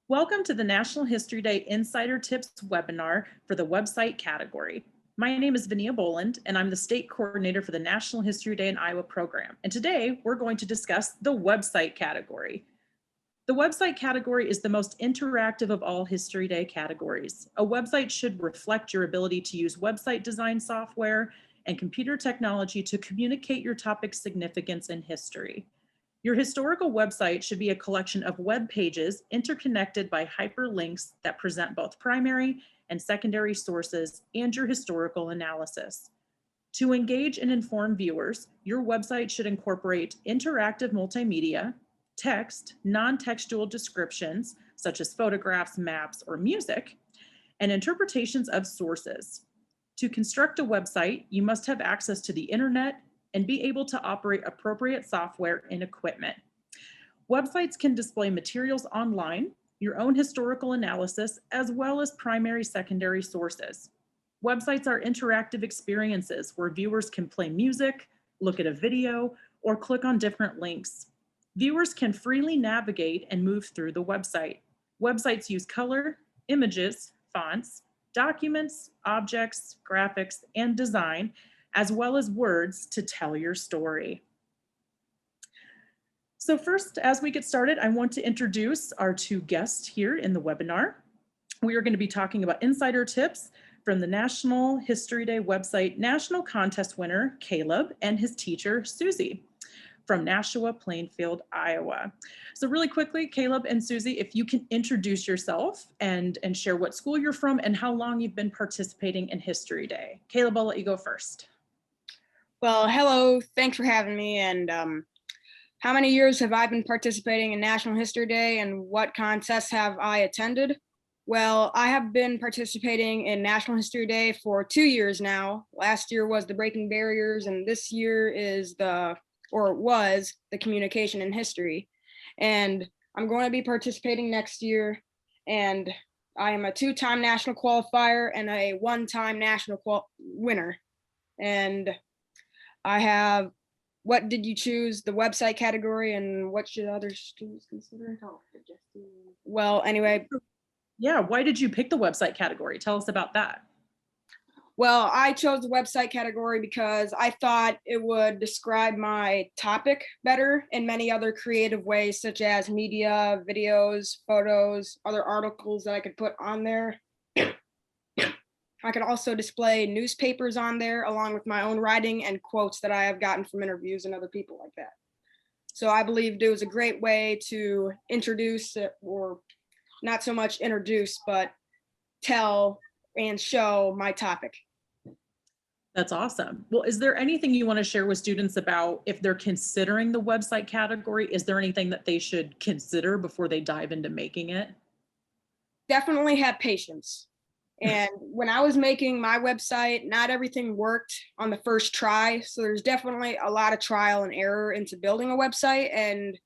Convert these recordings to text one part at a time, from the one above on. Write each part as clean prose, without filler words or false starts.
Welcome to the National History Day Insider Tips webinar for the website category. My name is Vinia Boland, and I'm the state coordinator for the National History Day in Iowa program. And today we're going to discuss the website category. The website category is the most interactive of all History Day categories. A website should reflect your ability to use website design software and computer technology to communicate your topic's significance in history. Your historical website should be a collection of web pages interconnected by hyperlinks that present both primary and secondary sources and your historical analysis. To engage and inform viewers, your website should incorporate interactive multimedia, text, non-textual descriptions, such as photographs, maps, or music, and interpretations of sources. To construct a website, you must have access to the internet and be able to operate appropriate software and equipment. Websites can display materials online, your own historical analysis, as well as primary, secondary sources. Websites are interactive experiences where viewers can play music, look at a video, or click on different links. Viewers can freely navigate and move through the website. Websites use color, images, fonts, documents, objects, graphics, and design, as well as words to tell your story. So first, as we get started, I want to introduce our two guests here in the webinar. We are going to be talking about insider tips from the National History Day website national contest winner, Caleb, and his teacher, Susie, from Nashua, Plainfield, Iowa. So really quickly, Caleb and Susie, if you can introduce yourself and share what school you're from and how long you've been participating in History Day. Caleb, I'll let you go first. Well, hello, thanks for having me. And how many years have I been participating in National History Day and what contests have I attended? Well, I have been participating in National History Day for 2 years now. Last year was the Breaking Barriers, and this year is was the Communication in History. And I'm going to be participating next year, and I am a 2-time national qualifier and a 1-time national winner. And I have, what did you choose? The website category, and what should other students consider? Well, anyway. Yeah, why did you pick the website category? Tell us about that. Well, I chose the website category because I thought it would describe my topic better in many other creative ways, such as media, videos, photos, other articles that I could put on there. I can also display newspapers on there along with my own writing and quotes that I have gotten from interviews and other people like that. So I believed it was a great way to introduce, or not so much introduce, but tell and show my topic. That's awesome. Well, is there anything you want to share with students about if they're considering the website category? Is there anything that they should consider before they dive into making it? Definitely have patience. And when I was making my website, not everything worked on the first try. So there's definitely a lot of trial and error into building a website, and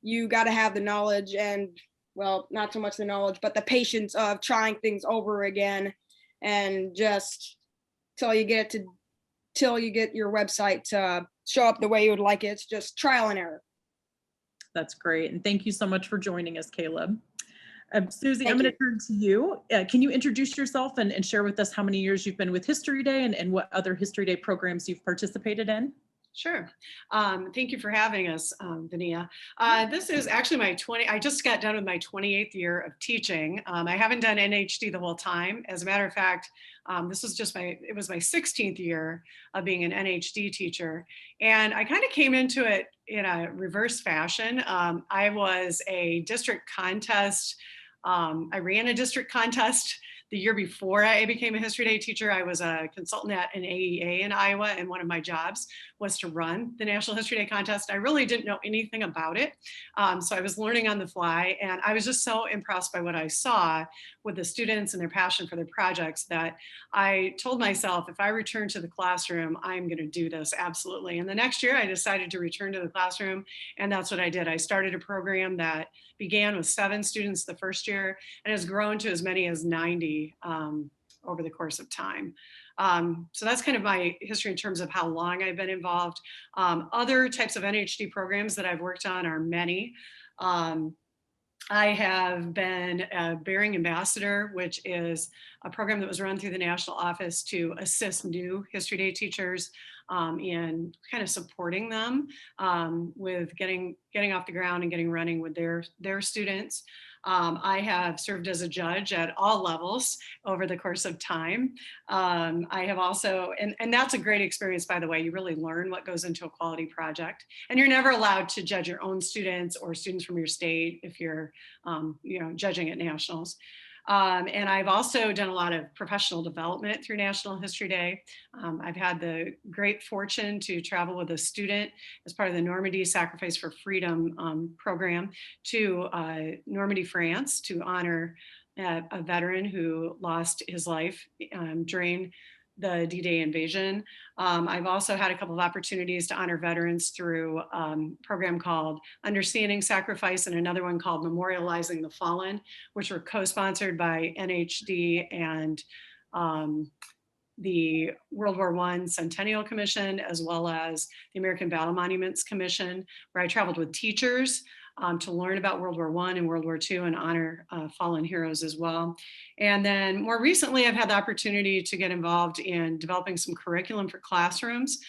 you got to have the knowledge and, well, not so much the knowledge, but the patience of trying things over again, and just till you get your website to show up the way you would like it. It's just trial and error. That's great. And thank you so much for joining us, Caleb. Susie, Thank I'm going you. to turn to you. Can you introduce yourself and share with us how many years you've been with History Day and what other History Day programs you've participated in? Sure. Thank you for having us, Vinia. This is actually I just got done with my 28th year of teaching. I haven't done NHD the whole time. As a matter of fact, this was it was my 16th year of being an NHD teacher. And I kind of came into it in a reverse fashion. I was a district contest. I ran a district contest the year before I became a History Day teacher. I was a consultant at an AEA in Iowa, and one of my jobs was to run the National History Day contest. I really didn't know anything about it. So I was learning on the fly, and I was just so impressed by what I saw with the students and their passion for their projects that I told myself, if I return to the classroom, I'm going to do this absolutely. And the next year I decided to return to the classroom, and that's what I did. I started a program that began with 7 students the first year and has grown to as many as 90 over the course of time. So that's kind of my history in terms of how long I've been involved. Other types of NHD programs that I've worked on are many. I have been a Bearing Ambassador, which is a program that was run through the national office to assist new History Day teachers in kind of supporting them with getting off the ground and getting running with their students. I have served as a judge at all levels over the course of time. I have also, and that's a great experience, by the way. You really learn what goes into a quality project, and you're never allowed to judge your own students or students from your state if you're judging at nationals. And I've also done a lot of professional development through National History Day. I've had the great fortune to travel with a student as part of the Normandy Sacrifice for Freedom program to Normandy, France, to honor a veteran who lost his life during the D-Day invasion. I've also had a couple of opportunities to honor veterans through a program called Understanding Sacrifice and another one called Memorializing the Fallen, which were co-sponsored by NHD and the World War I Centennial Commission, as well as the American Battle Monuments Commission, where I traveled with teachers to learn about World War I and World War II and honor fallen heroes as well. And then more recently, I've had the opportunity to get involved in developing some curriculum for classrooms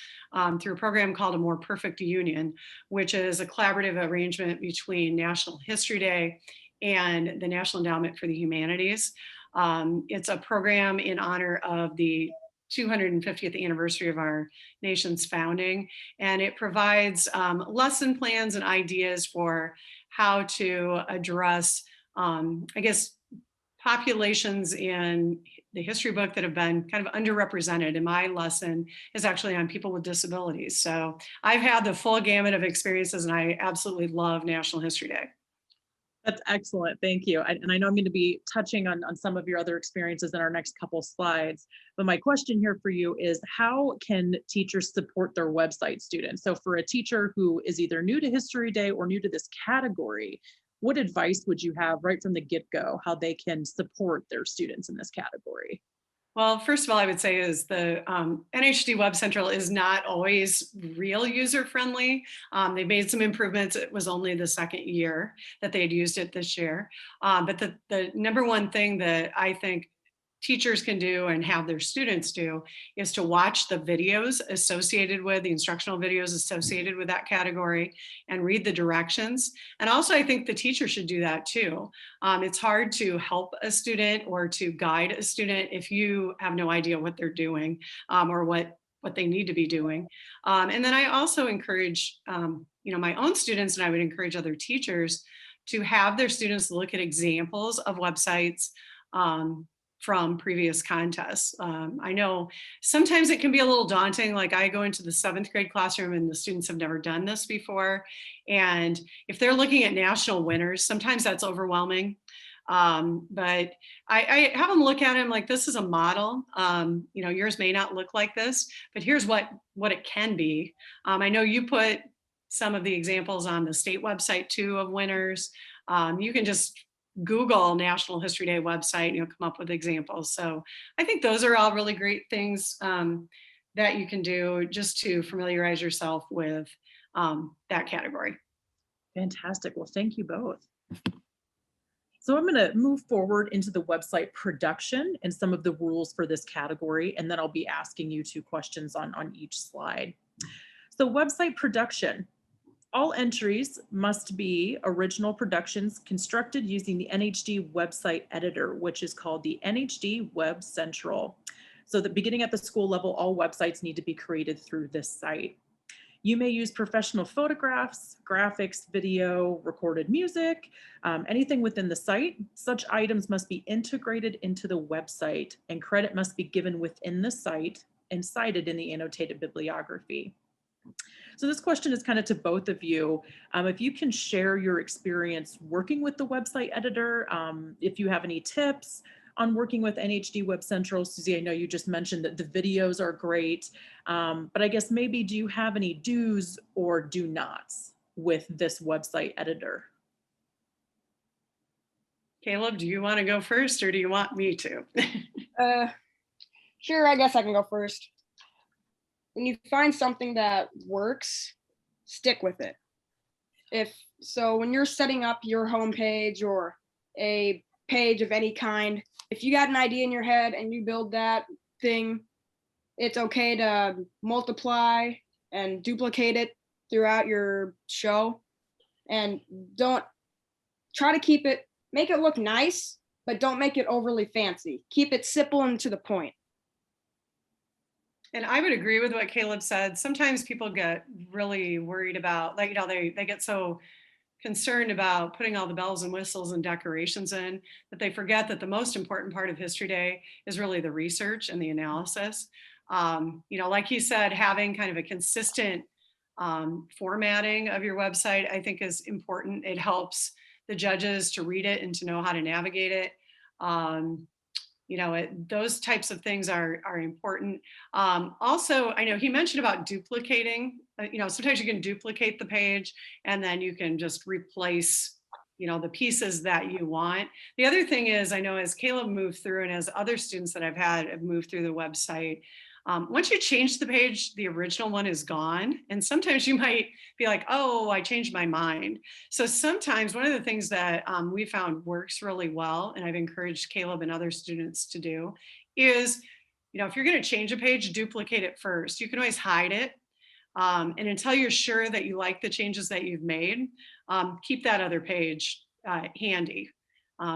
through a program called A More Perfect Union, which is a collaborative arrangement between National History Day and the National Endowment for the Humanities. It's a program in honor of the 250th anniversary of our nation's founding, and it provides lesson plans and ideas for how to address, I guess, populations in the history book that have been kind of underrepresented. And my lesson is actually on people with disabilities. So I've had the full gamut of experiences, and I absolutely love National History Day. That's excellent. Thank you. And I know I'm going to be touching on some of your other experiences in our next couple slides. But my question here for you is, how can teachers support their website students? So for a teacher who is either new to History Day or new to this category, what advice would you have right from the get-go, how they can support their students in this category? Well, first of all, I would say is the NHD Web Central is not always real user-friendly. They've made some improvements. It was only the second year that they had used it this year. But the number one thing that I think teachers can do and have their students do is to watch the videos associated with the instructional videos associated with that category and read the directions. And also, I think the teacher should do that too. It's hard to help a student or to guide a student if you have no idea what they're doing or what they need to be doing. And then I also encourage, my own students, and I would encourage other teachers to have their students look at examples of websites from previous contests. I know sometimes it can be a little daunting. Like I go into the 7th grade classroom and the students have never done this before. And if they're looking at national winners, sometimes that's overwhelming. But I have them look at him like, this is a model. Yours may not look like this, but here's what it can be. I know you put some of the examples on the state website too of winners. You can just Google National History Day website and you'll come up with examples. So I think those are all really great things that you can do just to familiarize yourself with that category. Fantastic. Well, thank you both. So I'm going to move forward into the website production and some of the rules for this category, and then I'll be asking you 2 questions on each slide. So website production. All entries must be original productions constructed using the NHD website editor, which is called the NHD Web Central. So that beginning at the school level, all websites need to be created through this site. You may use professional photographs, graphics, video, recorded music, anything within the site. Such items must be integrated into the website, and credit must be given within the site and cited in the annotated bibliography. So this question is kind of to both of you. If you can share your experience working with the website editor, if you have any tips on working with NHD Web Central. Susie, I know you just mentioned that the videos are great, but I guess maybe do you have any do's or do nots with this website editor? Caleb, do you want to go first or do you want me to? Sure, I guess I can go first. When you find something that works, stick with it. When you're setting up your homepage or a page of any kind, if you got an idea in your head and you build that thing, it's okay to multiply and duplicate it throughout your show. And don't try to make it look nice, but don't make it overly fancy. Keep it simple and to the point. And I would agree with what Caleb said. Sometimes people get really worried about, like, they get so concerned about putting all the bells and whistles and decorations in that they forget that the most important part of History Day is really the research and the analysis. Like he said, having kind of a consistent formatting of your website, I think, is important. It helps the judges to read it and to know how to navigate it. Those types of things are important. Also, I know he mentioned about duplicating. Sometimes you can duplicate the page and then you can just replace, the pieces that you want. The other thing is, I know as Caleb moved through and as other students that I've had have moved through the website, once you change the page, the original one is gone. And sometimes you might be like, oh, I changed my mind. So sometimes one of the things that we found works really well, and I've encouraged Caleb and other students to do, is, if you're going to change a page, duplicate it first. You can always hide it. And until you're sure that you like the changes that you've made, keep that other page handy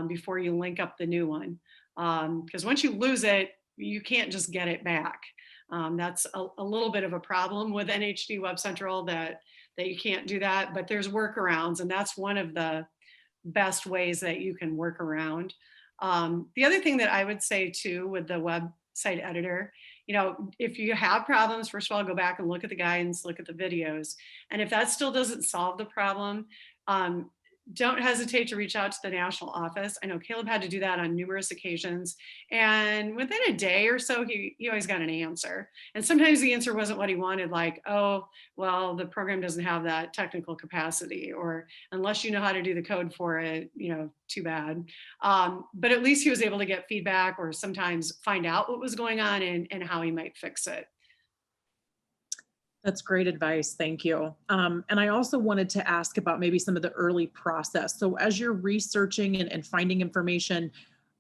before you link up the new one. Because once you lose it, you can't just get it back. That's a little bit of a problem with NHD Web Central, that you can't do that, but there's workarounds, and that's one of the best ways that you can work around. The other thing that I would say too with the website editor, if you have problems, first of all, go back and look at the guidance, look at the videos. And if that still doesn't solve the problem, don't hesitate to reach out to the national office. I know Caleb had to do that on numerous occasions. And within a day or so, he always got an answer. And sometimes the answer wasn't what he wanted, like, oh, well, the program doesn't have that technical capacity, or unless you know how to do the code for it, too bad. But at least he was able to get feedback, or sometimes find out what was going on and how he might fix it. That's great advice. Thank you. And I also wanted to ask about maybe some of the early process. So as you're researching and finding information,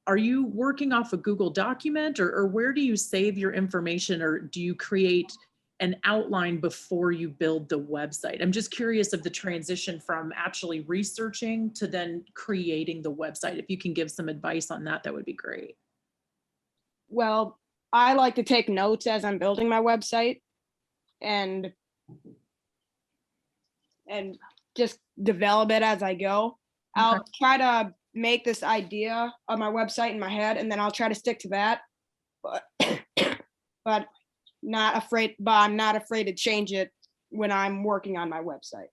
are you working off a Google document, or where do you save your information, or do you create an outline before you build the website? I'm just curious of the transition from actually researching to then creating the website. If you can give some advice on that, that would be great. Well, I like to take notes as I'm building my website and just develop it as I go. I'll try to make this idea of my website in my head, and then I'll try to stick to that. But I'm not afraid to change it when I'm working on my website.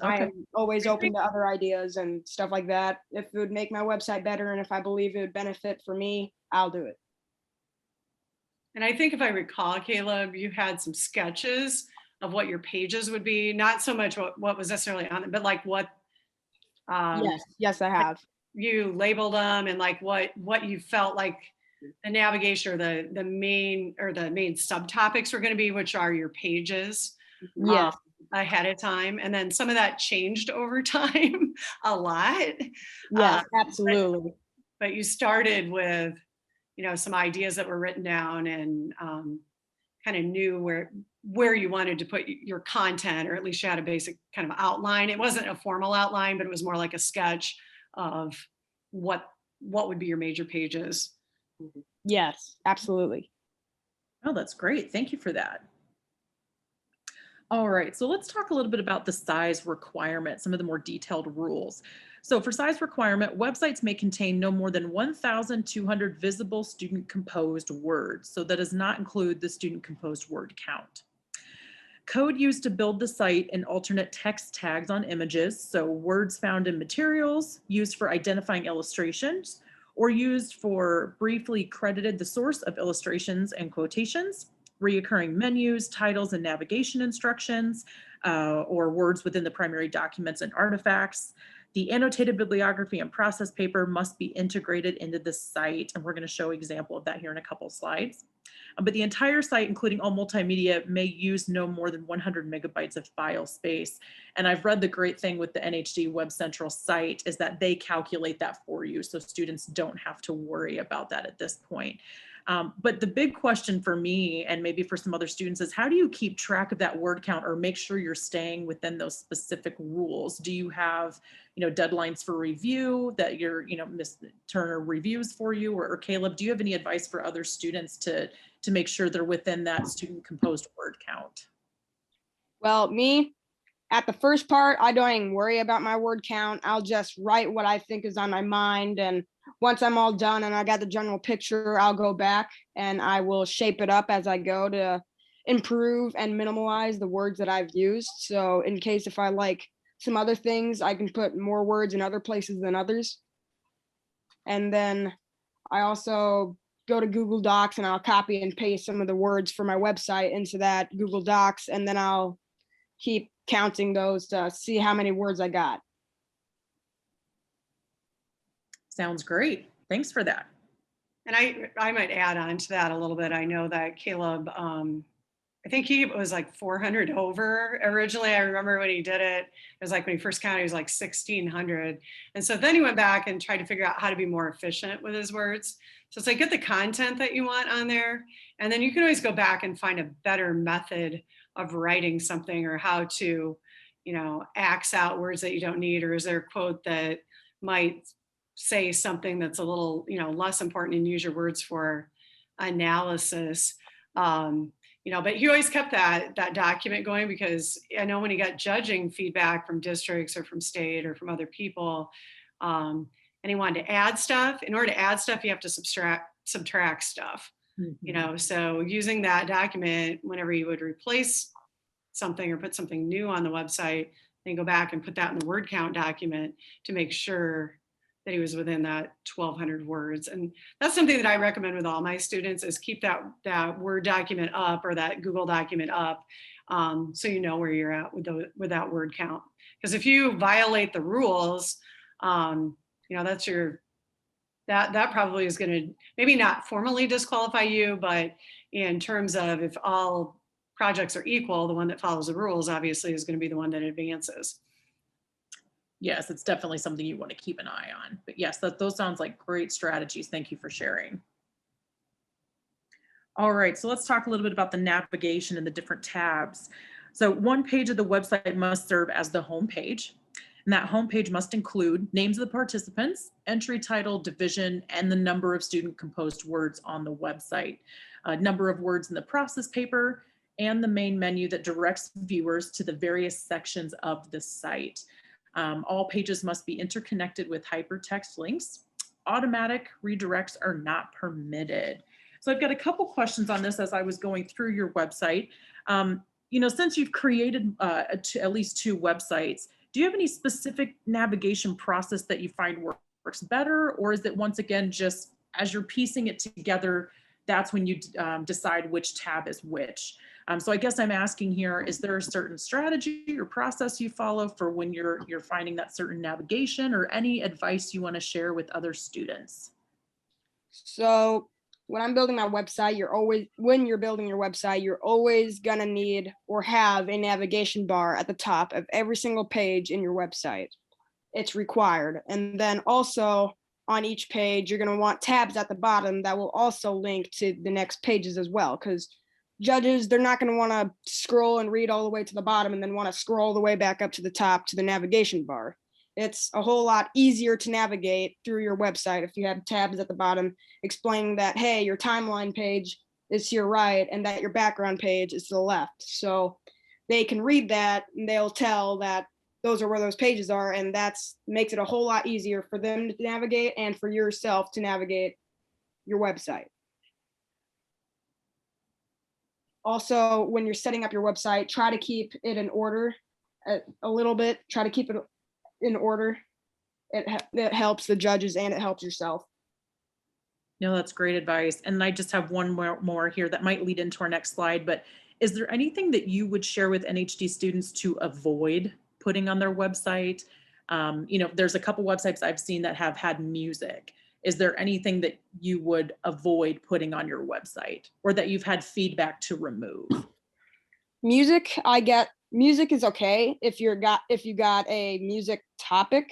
I am always open to other ideas and stuff like that. If it would make my website better, and if I believe it would benefit for me, I'll do it. And I think if I recall, Caleb, you had some sketches of what your pages would be, not so much what was necessarily on it, but like what. Yes, I have. You labeled them, and like what you felt like the navigation or the main subtopics were going to be, which are your pages. Yes. Ahead of time. And then some of that changed over time a lot. Yes, absolutely. But you started with, some ideas that were written down, and kind of knew where you wanted to put your content, or at least you had a basic kind of outline. It wasn't a formal outline, but it was more like a sketch of what would be your major pages. Yes, absolutely. Oh, that's great. Thank you for that. All right, so let's talk a little bit about the size requirement, some of the more detailed rules. So for size requirement, websites may contain no more than 1,200 visible student-composed words. So that does not include the student-composed word count. Code used to build the site and alternate text tags on images, so words found in materials, used for identifying illustrations, or used for briefly credited the source of illustrations and quotations, reoccurring menus, titles, and navigation instructions, or words within the primary documents and artifacts. The annotated bibliography and process paper must be integrated into the site, and we're going to show an example of that here in a couple slides. But the entire site, including all multimedia, may use no more than 100 megabytes of file space. And I've read the great thing with the NHD Web Central site is that they calculate that for you, so students don't have to worry about that at this point. But the big question for me, and maybe for some other students, is how do you keep track of that word count or make sure you're staying within those specific rules? Do you have, deadlines for review that Ms. Turner reviews for you, or Caleb, do you have any advice for other students to make sure they're within that student composed word count? Well, me, at the first part, I don't even worry about my word count. I'll just write what I think is on my mind. And once I'm all done and I got the general picture, I'll go back and I will shape it up as I go to improve and minimalize the words that I've used. So in case if I like some other things, I can put more words in other places than others. And then I also go to Google Docs and I'll copy and paste some of the words for my website into that Google Docs. And then I'll keep counting those to see how many words I got. Sounds great. Thanks for that. And I might add on to that a little bit. I know that Caleb, I think he was like 400 over originally. I remember when he did it, it was like when he first counted, he was like 1,600. And so then he went back and tried to figure out how to be more efficient with his words. So it's like, get the content that you want on there. And then you can always go back and find a better method of writing something, or how to, axe out words that you don't need, or is there a quote that might say something that's a little, less important, and use your words for analysis. But he always kept that document going, because I know when he got judging feedback from districts or from state or from other people, and he wanted to add stuff. In order to add stuff, you have to subtract stuff. Mhm. So using that document, whenever you would replace something or put something new on the website, then go back and put that in the word count document to make sure that he was within that 1,200 words. And that's something that I recommend with all my students, is keep that Word document up, or that Google document up, so you know where you're at with that word count. Because if you violate the rules, that's that probably is going to maybe not formally disqualify you, but in terms of if all projects are equal, the one that follows the rules obviously is going to be the one that advances. Yes, it's definitely something you want to keep an eye on. But yes, those sounds like great strategies. Thank you for sharing. All right, so let's talk a little bit about the navigation and the different tabs. So one page of the website must serve as the home page. And that home page must include names of the participants, entry title, division, and the number of student composed words on the website, number of words in the process paper, and the main menu that directs viewers to the various sections of the site. All pages must be interconnected with hypertext links. Automatic redirects are not permitted. So I've got a couple questions on this as I was going through your website. Since you've created at least 2 websites, do you have any specific navigation process that you find works better? Or is it, once again, just as you're piecing it together, that's when you decide which tab is which? So I guess I'm asking here, is there a certain strategy or process you follow for when you're finding that certain navigation, or any advice you want to share with other students? So when I'm building my website, when you're building your website, you're always gonna need or have a navigation bar at the top of every single page in your website. It's required. And then also on each page, you're gonna want tabs at the bottom that will also link to the next pages as well, because judges, they're not gonna wanna scroll and read all the way to the bottom and then wanna scroll the way back up to the top to the navigation bar. It's a whole lot easier to navigate through your website if you have tabs at the bottom explaining that, hey, your timeline page is to your right and that your background page is to the left. So they can read that and they'll tell that those are where those pages are, and that's makes it a whole lot easier for them to navigate and for yourself to navigate your website. Also, when you're setting up your website, try to keep it in order a little bit. Try to keep it in order. It helps the judges and it helps yourself. That's great advice. And I just have one more here that might lead into our next slide, but is there anything that you would share with NHD students to avoid putting on their website? There's a couple websites I've seen that have had music. is there anything that you would avoid putting on your website or that you've had feedback to remove? Music, music is okay if you got a music topic,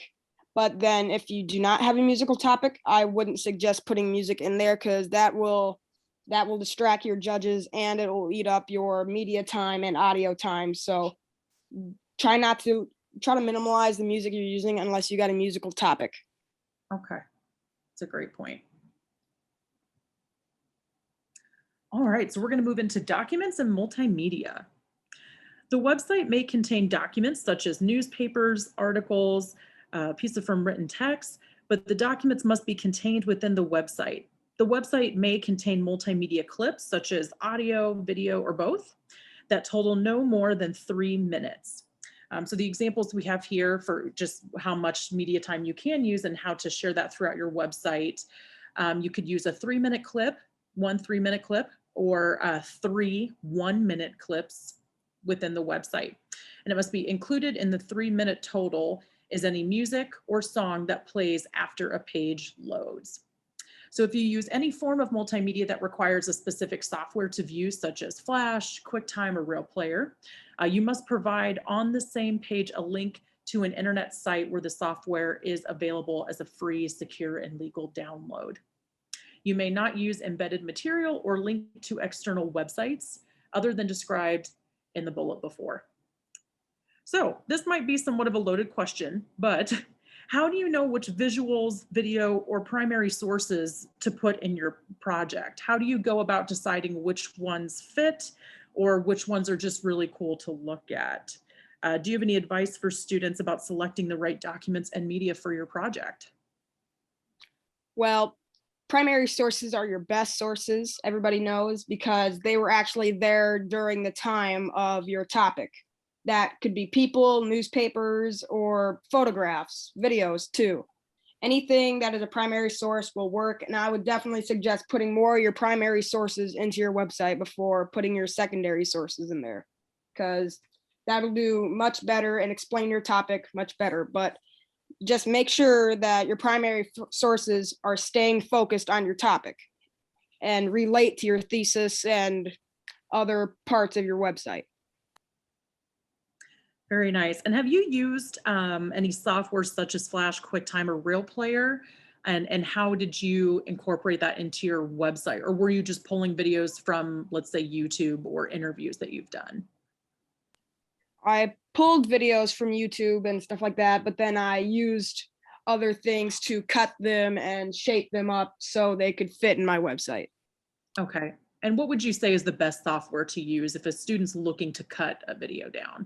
but then if you do not have a musical topic, I wouldn't suggest putting music in there because that will distract your judges and it will eat up your media time and audio time. So try to minimize the music you're using unless you got a musical topic. Okay, that's a great point. All right, so we're going to move into documents and multimedia. The website may contain documents such as newspapers, articles, a piece of written text, but the documents must be contained within the website. The website may contain multimedia clips such as audio, video, or both that total no more than 3 minutes. So the examples we have here for just how much media time you can use and how to share that throughout your website. You could use a 3-minute clip, 1 3-minute clip, or 3 1-minute clips within the website. And it must be included in the 3-minute total is any music or song that plays after a page loads. So if you use any form of multimedia that requires a specific software to view, such as Flash, QuickTime, or Real Player, you must provide on the same page a link to an internet site where the software is available as a free, secure, and legal download. You may not use embedded material or link to external websites other than described in the bullet before. So this might be somewhat of a loaded question, but how do you know which visuals, video, or primary sources to put in your project? How do you go about deciding which ones fit or which ones are just really cool to look at? Do you have any advice for students about selecting the right documents and media for your project? Well, primary sources are your best sources, everybody knows, because they were actually there during the time of your topic. That could be people, newspapers, or photographs, videos too. Anything that is a primary source will work, and I would definitely suggest putting more of your primary sources into your website before putting your secondary sources in there, because that'll do much better and explain your topic much better. But just make sure that your primary sources are staying focused on your topic and relate to your thesis and other parts of your website. Very nice. And have you used any software such as Flash, QuickTime, or Real Player? And how did you incorporate that into your website? Or were you just pulling videos from, let's say, YouTube or interviews that you've done? I pulled videos from YouTube and stuff like that, but then I used other things to cut them and shape them up so they could fit in my website. Okay. And what would you say is the best software to use if a student's looking to cut a video down?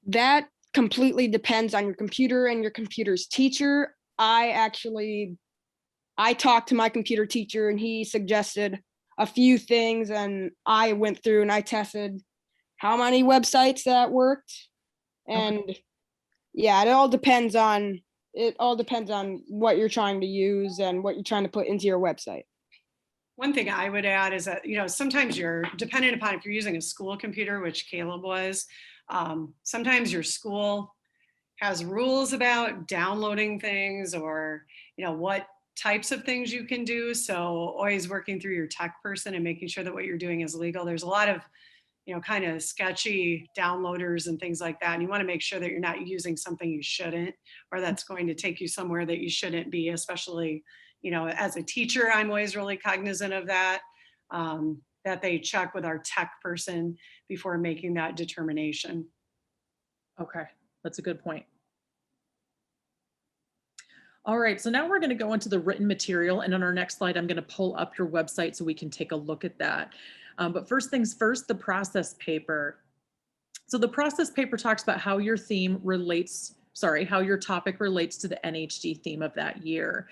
That completely depends on your computer and your computer's teacher. I talked to my computer teacher and he suggested a few things, and I went through and I tested how many websites that worked. And Okay. yeah, it all depends on what you're trying to use and what you're trying to put into your website. One thing I would add is that, sometimes you're dependent upon if you're using a school computer, which Caleb was, sometimes your school has rules about downloading things or, what types of things you can do. So always working through your tech person and making sure that what you're doing is legal. There's a lot of, kind of sketchy downloaders and things like that. And you want to make sure that you're not using something you shouldn't, or that's going to take you somewhere that you shouldn't be, especially, as a teacher, I'm always really cognizant of that, that they check with our tech person before making that determination. Okay, that's a good point. All right, so now we're going to go into the written material, and on our next slide, I'm going to pull up your website so we can take a look at that. But first things first, the process paper. So the process paper talks about how your how your topic relates to the NHD theme of that year.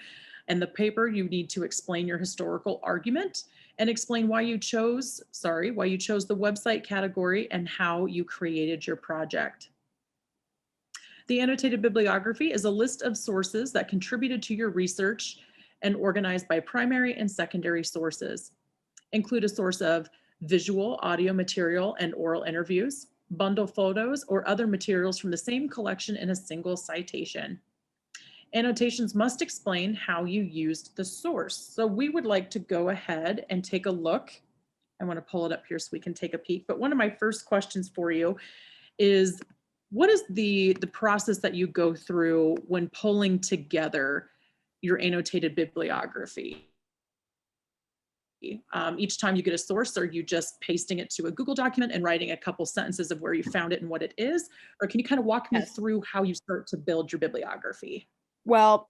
And the paper, you need to explain your historical argument and explain why you chose the website category and how you created your project. The annotated bibliography is a list of sources that contributed to your research and organized by primary and secondary sources. Include a source of visual, audio material, and oral interviews, bundle photos, or other materials from the same collection in a single citation. Annotations must explain how you used the source. So we would like to go ahead and take a look. I want to pull it up here so we can take a peek. But one of my first questions for you is, what is the process that you go through when pulling together your annotated bibliography? Each time you get a source, are you just pasting it to a Google document and writing a couple sentences of where you found it and what it is? Or can you kind of walk me Yes. through how you start to build your bibliography? Well,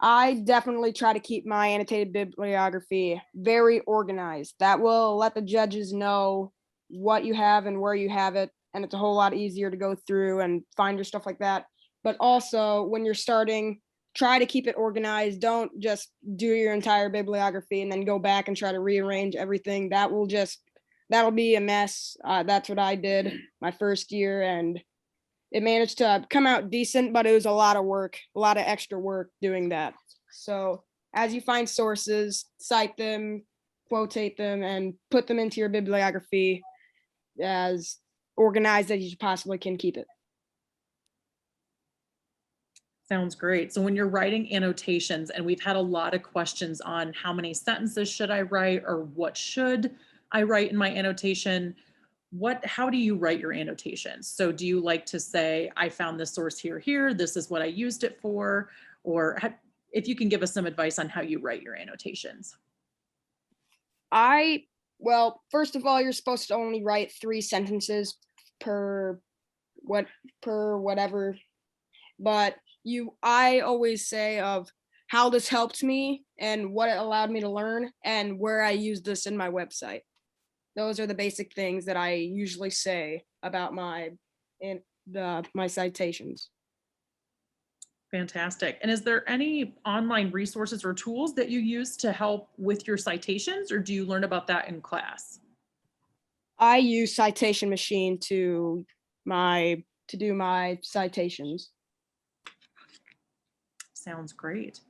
I definitely try to keep my annotated bibliography very organized. That will let the judges know what you have and where you have it, and it's a whole lot easier to go through and find your stuff like that. But also, when you're starting, try to keep it organized. Don't just do your entire bibliography and then go back and try to rearrange everything. That'll be a mess. That's what I did my first year, and it managed to come out decent, but it was a lot of work, a lot of extra work doing that. So as you find sources, cite them, quotate them, and put them into your bibliography as organized as you possibly can keep it. Sounds great. So when you're writing annotations, and we've had a lot of questions on how many sentences should I write or what should I write in my annotation, how do you write your annotations? So do you like to say, I found this source here, this is what I used it for? Or if you can give us some advice on how you write your annotations. Well, first of all, you're supposed to only write 3 sentences per whatever, but I always say of how this helped me and what it allowed me to learn and where I use this in my website. Those are the basic things that I usually say about my citations. Fantastic. And is there any online resources or tools that you use to help with your citations, or do you learn about that in class? I use Citation Machine to do my citations. Sounds great.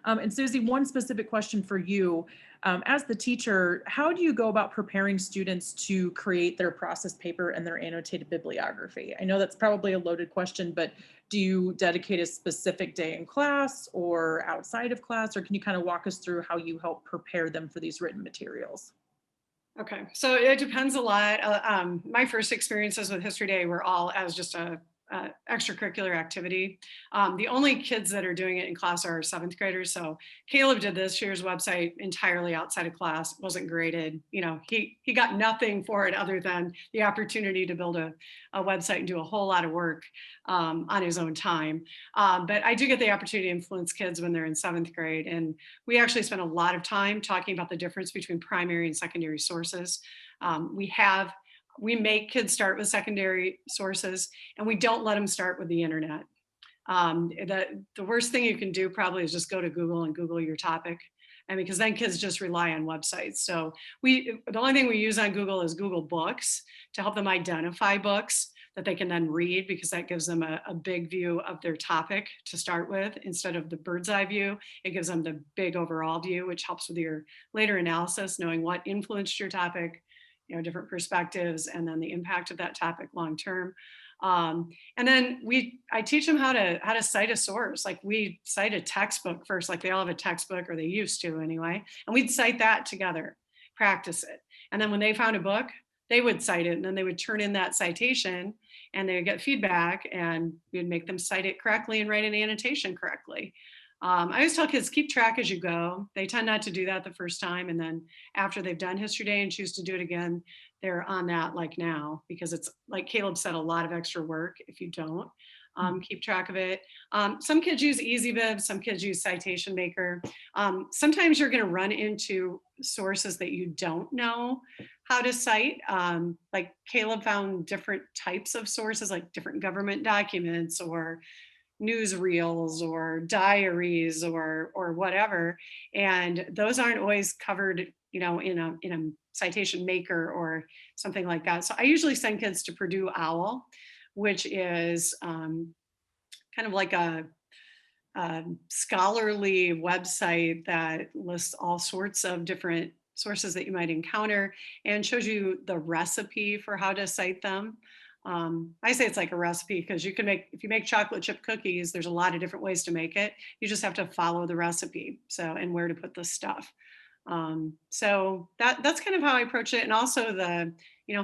And Susie, one specific question for you. As the teacher, how do you go about preparing students to create their process paper and their annotated bibliography? I know that's probably a loaded question, but do you dedicate a specific day in class or outside of class, or can you kind of walk us through how you help prepare them for these written materials? Okay, so it depends a lot. My first experiences with History Day were all as just a extracurricular activity. The only kids that are doing it in class are 7th graders. So Caleb did this year's website entirely outside of class, wasn't graded. You know, he got nothing for it other than the opportunity to build a website and do a whole lot of work on his own time. But I do get the opportunity to influence kids when they're in 7th grade. And we actually spend a lot of time talking about the difference between primary and secondary sources. We make kids start with secondary sources, and we don't let them start with the internet. The worst thing you can do probably is just go to Google and Google your topic. And because then kids just rely on websites. So the only thing we use on Google is Google Books to help them identify books that they can then read, because that gives them a big view of their topic to start with. Instead of the bird's eye view, it gives them the big overall view, which helps with your later analysis, knowing what influenced your topic, different perspectives, and then the impact of that topic long term. And then I teach them how to cite a source. Like, we cite a textbook first, like they all have a textbook, or they used to anyway, and we'd cite that together, practice it. And then when they found a book, they would cite it, and then they would turn in that citation, and they would get feedback, and we'd make them cite it correctly and write an annotation correctly. I always tell kids, keep track as you go. They tend not to do that the first time. And then after they've done History Day and choose to do it again, they're on that like now, because it's, like Caleb said, a lot of extra work if you don't keep track of it. Some kids use EasyBib, some kids use Citation Maker. Sometimes you're going to run into sources that you don't know how to cite. Like Caleb found different types of sources, like different government documents or newsreels or diaries or whatever, and those aren't always covered, in a citation maker or something like that. So I usually send kids to Purdue OWL, which is kind of like a scholarly website that lists all sorts of different sources that you might encounter and shows you the recipe for how to cite them. I say it's like a recipe because if you make chocolate chip cookies, there's a lot of different ways to make it. You just have to follow the recipe. So, and where to put the stuff. So that's kind of how I approach it. And also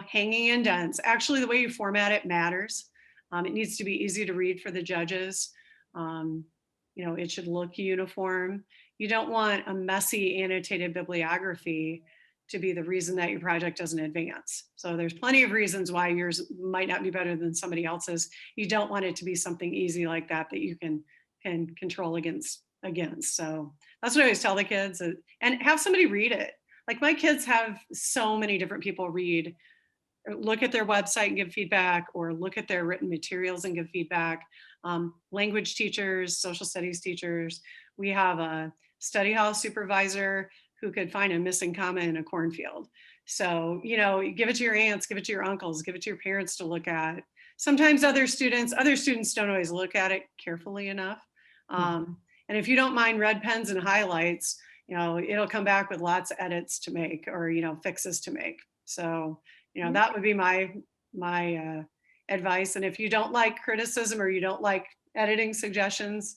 hanging indents. Actually, the way you format it matters. It needs to be easy to read for the judges. It should look uniform. You don't want a messy annotated bibliography to be the reason that your project doesn't advance. So there's plenty of reasons why yours might not be better than somebody else's. You don't want it to be something easy like that you can control against. So that's what I always tell the kids, and have somebody read it. Like my kids have so many different people look at their website and give feedback, or look at their written materials and give feedback. Language teachers, social studies teachers. We have a study hall supervisor who could find a missing comma in a cornfield. So, give it to your aunts, give it to your uncles, give it to your parents to look at. Sometimes other students don't always look at it carefully enough. And if you don't mind red pens and highlights, it'll come back with lots of edits to make, or, fixes to make. So, that would be my advice. And if you don't like criticism, or you don't like editing suggestions,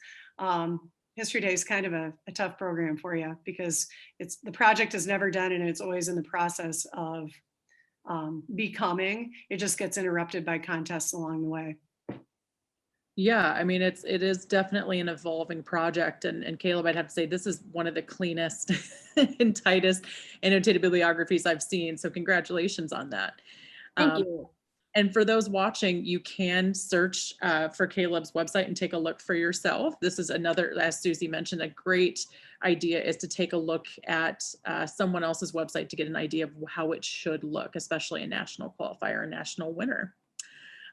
History Day is kind of a tough program for you, because the project is never done, and it's always in the process of becoming. It just gets interrupted by contests along the way. Yeah, I mean, it is definitely an evolving project, and Caleb, I'd have to say this is one of the cleanest and tightest annotated bibliographies I've seen. So congratulations on that. Thank you. And for those watching, you can search for Caleb's website and take a look for yourself. This is another, as Susie mentioned, a great idea is to take a look at someone else's website to get an idea of how it should look, especially a national qualifier, a national winner.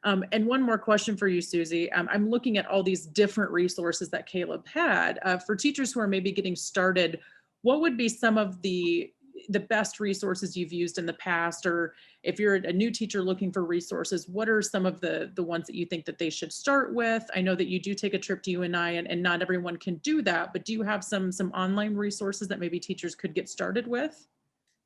And one more question for you, Susie. I'm looking at all these different resources that Caleb had. For teachers who are maybe getting started, what would be some of the best resources you've used in the past? Or if you're a new teacher looking for resources, what are some of the ones that you think that they should start with? I know that you do take a trip to UNI, and not everyone can do that, but do you have some online resources that maybe teachers could get started with?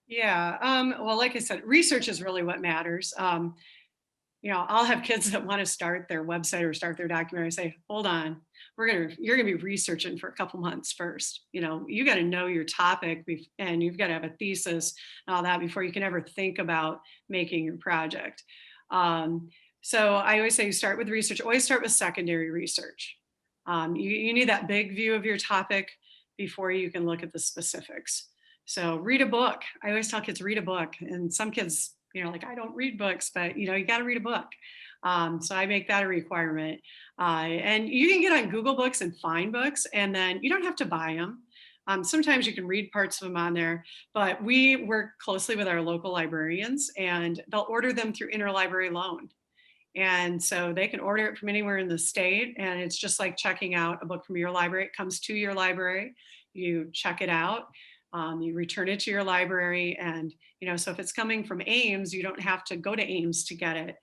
Yeah, well, like I said, research is really what matters. I'll have kids that want to start their website or start their documentary. I say, hold on, you're gonna be researching for a couple months first. You got to know your topic, and you've got to have a thesis and all that before you can ever think about making your project. So I always say, you start with research. Always start with secondary research. You need that big view of your topic before you can look at the specifics. So read a book. I always tell kids, read a book. And some kids, like, I don't read books, but you got to read a book. So I make that a requirement. And you can get on Google Books and find books, and then you don't have to buy them. Sometimes you can read parts of them on there, but we work closely with our local librarians, and they'll order them through interlibrary loan. And so they can order it from anywhere in the state, and it's just like checking out a book from your library. It comes to your library, you check it out, you return it to your library, and so if it's coming from Ames, you don't have to go to Ames to get it.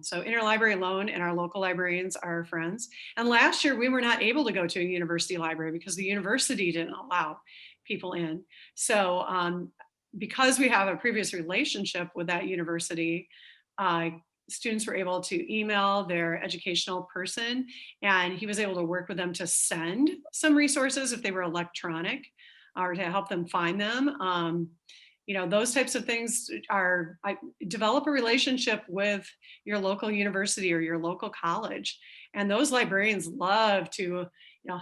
So interlibrary loan, and our local librarians are our friends. And last year we were not able to go to a university library because the university didn't allow people in. So because we have a previous relationship with that university, students were able to email their educational person, and he was able to work with them to send some resources if they were electronic, or to help them find them. Those types of things develop a relationship with your local university or your local college. And those librarians love to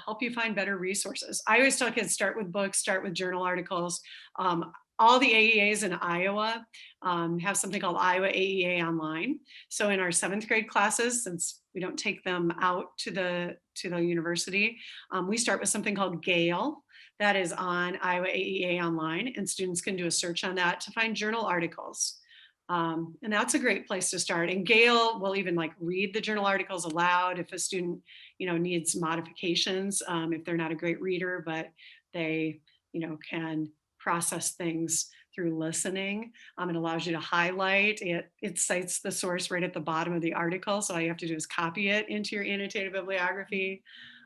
help you find better resources. I always tell kids, start with books, start with journal articles. All the AEAs in Iowa have something called Iowa AEA Online. So in our 7th grade classes, since we don't take them out to the university, we start with something called Gale. That is on Iowa AEA Online, and students can do a search on that to find journal articles. And that's a great place to start. And Gail will even read the journal articles aloud if a student, needs modifications, if they're not a great reader, but they, can process things through listening. It allows you to highlight it. It cites the source right at the bottom of the article. So all you have to do is copy it into your annotated bibliography.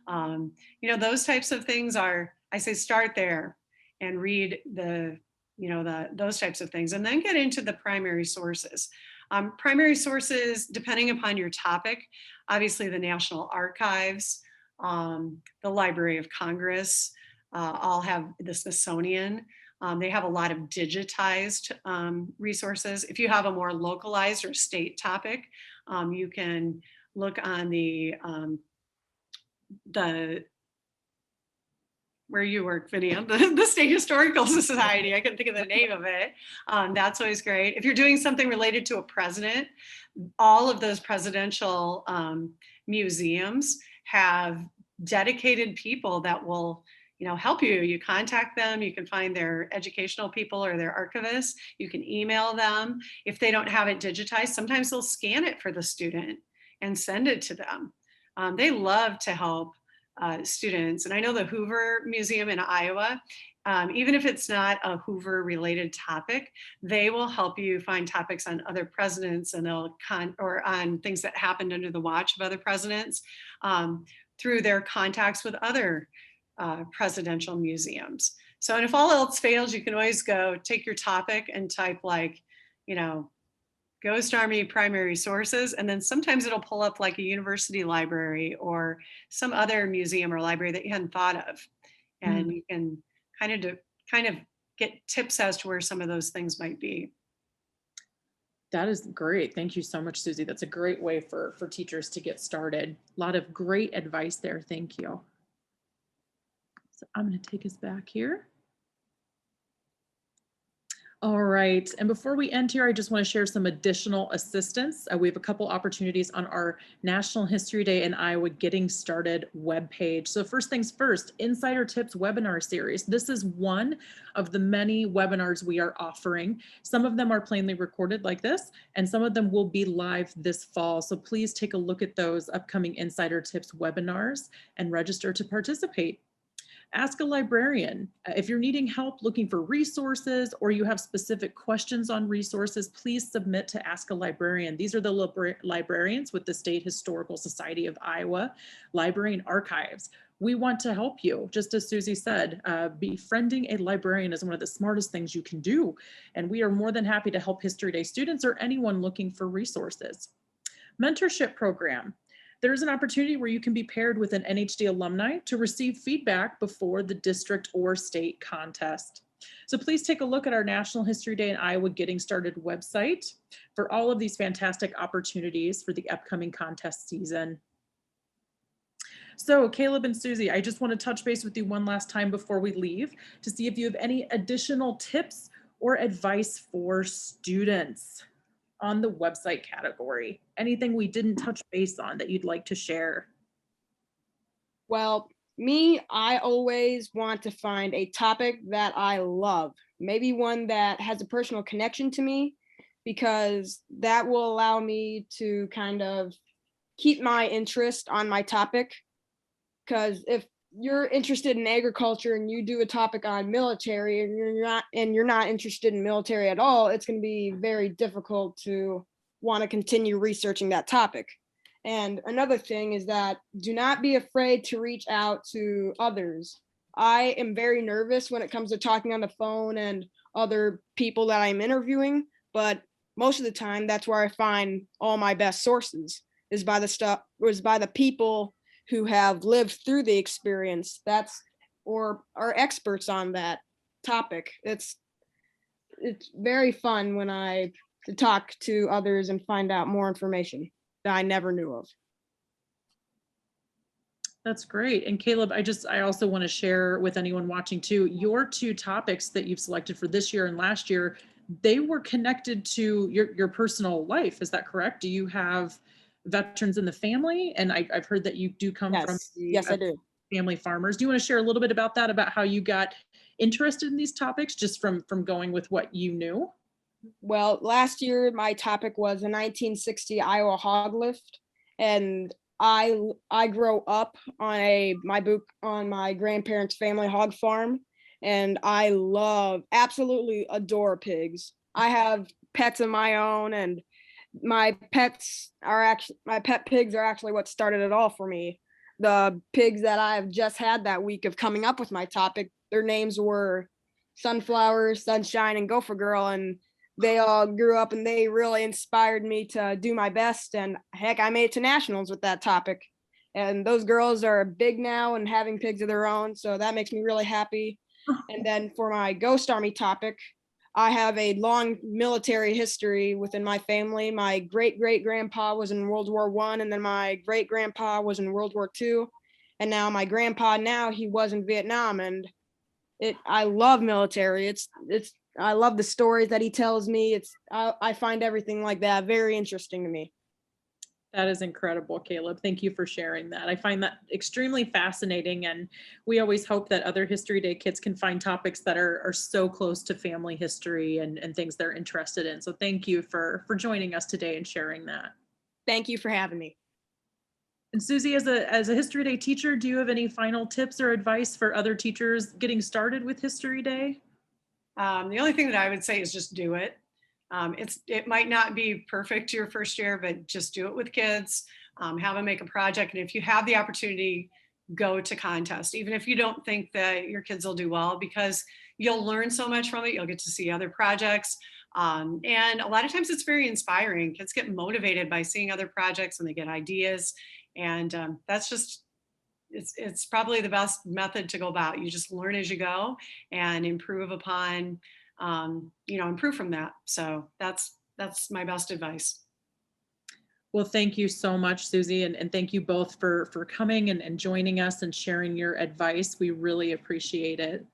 Those types of things I say, start there and read those types of things, and then get into the primary sources. Primary sources, depending upon your topic, obviously the National Archives, the Library of Congress, all have the Smithsonian. They have a lot of digitized resources. If you have a more localized or state topic, you can look on the where you work, Vinia, the State Historical Society. I couldn't think of the name of it. That's always great. If you're doing something related to a president, all of those presidential museums have dedicated people that will help you. You contact them, you can find their educational people or their archivists, you can email them. If they don't have it digitized, sometimes they'll scan it for the student and send it to them. They love to help students. And I know the Hoover Museum in Iowa, even if it's not a Hoover related topic, they will help you find topics on other presidents, and they'll or on things that happened under the watch of other presidents through their contacts with other presidential museums. So, and if all else fails, you can always go take your topic and type like, Ghost Army primary sources, and then sometimes it'll pull up like a university library or some other museum or library that you hadn't thought of, and you can kind of get tips as to where some of those things might be. That is great. Thank you so much, Susie. That's a great way for teachers to get started. A lot of great advice there. Thank you. So I'm going to take us back here. All right, and before we end here, I just want to share some additional assistance. We have a couple opportunities on our National History Day in Iowa Getting Started webpage. So first things first, Insider Tips webinar series. This is one of the many webinars we are offering. Some of them are plainly recorded like this, and some of them will be live this fall. So please take a look at those upcoming Insider Tips webinars and register to participate. Ask a librarian. If you're needing help looking for resources or you have specific questions on resources, please submit to Ask a Librarian. These are the librarians with the State Historical Society of Iowa Library and Archives. We want to help you. Just as Susie said, befriending a librarian is one of the smartest things you can do. And we are more than happy to help History Day students or anyone looking for resources. Mentorship program. There's an opportunity where you can be paired with an NHD alumni to receive feedback before the district or state contest. So please take a look at our National History Day in Iowa Getting Started website for all of these fantastic opportunities for the upcoming contest season. So Caleb and Susie, I just want to touch base with you one last time before we leave to see if you have any additional tips or advice for students on the website category. Anything we didn't touch base on that you'd like to share? Well, I always want to find a topic that I love, maybe one that has a personal connection to me, because that will allow me to kind of keep my interest on my topic. Because if you're interested in agriculture and you do a topic on military and you're not interested in military at all, it's going to be very difficult to want to continue researching that topic. And another thing is that do not be afraid to reach out to others. I am very nervous when it comes to talking on the phone and other people that I'm interviewing, but most of the time that's where I find all my best sources is by the people who have lived through the experience or are experts on that topic. It's very fun when I talk to others and find out more information that I never knew of. That's great. And Caleb, I also want to share with anyone watching too, your two topics that you've selected for this year and last year, they were connected to your personal life. Is that correct? Do you have veterans in the family? And I've heard that you do come from Yes, I do. Family farmers. Do you want to share a little bit about that, about how you got interested in these topics just from going with what you knew? Well, last year my topic was a 1960 Iowa hog lift, and I grew up on my grandparents' family hog farm, and I absolutely adore pigs. I have pets of my own, and my pet pigs are actually what started it all for me. The pigs that I've just had that week of coming up with my topic, their names were Sunflower, Sunshine, and Gopher Girl, and they all grew up and they really inspired me to do my best. And heck, I made it to nationals with that topic. And those girls are big now and having pigs of their own. So that makes me really happy. And then for my Ghost Army topic, I have a long military history within my family. My great-great-grandpa was in World War I, and then my great-grandpa was in World War II. And now my grandpa he was in Vietnam. And I love military. I love the stories that he tells me. I find everything like that very interesting to me. That is incredible, Caleb. Thank you for sharing that. I find that extremely fascinating, and we always hope that other History Day kids can find topics that are so close to family history and things they're interested in. So thank you for joining us today and sharing that. Thank you for having me. And Susie, as a History Day teacher, do you have any final tips or advice for other teachers getting started with History Day? The only thing that I would say is just do it. It might not be perfect your first year, but just do it with kids, have them make a project. And if you have the opportunity, go to contest, even if you don't think that your kids will do well, because you'll learn so much from it. You'll get to see other projects. And a lot of times it's very inspiring. Kids get motivated by seeing other projects and they get ideas. And that's just, it's probably the best method to go about. You just learn as you go and improve upon, improve from that. So that's my best advice. Well, thank you so much, Susie, and thank you both for coming and joining us and sharing your advice. We really appreciate it.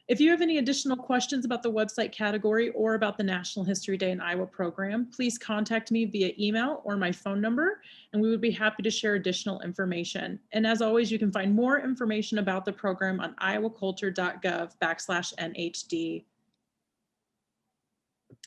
If you have any additional questions about the website category or about the National History Day in Iowa program, please contact me via email or my phone number, and we would be happy to share additional information. And as always, you can find more information about the program on iowaculture.gov/NHD.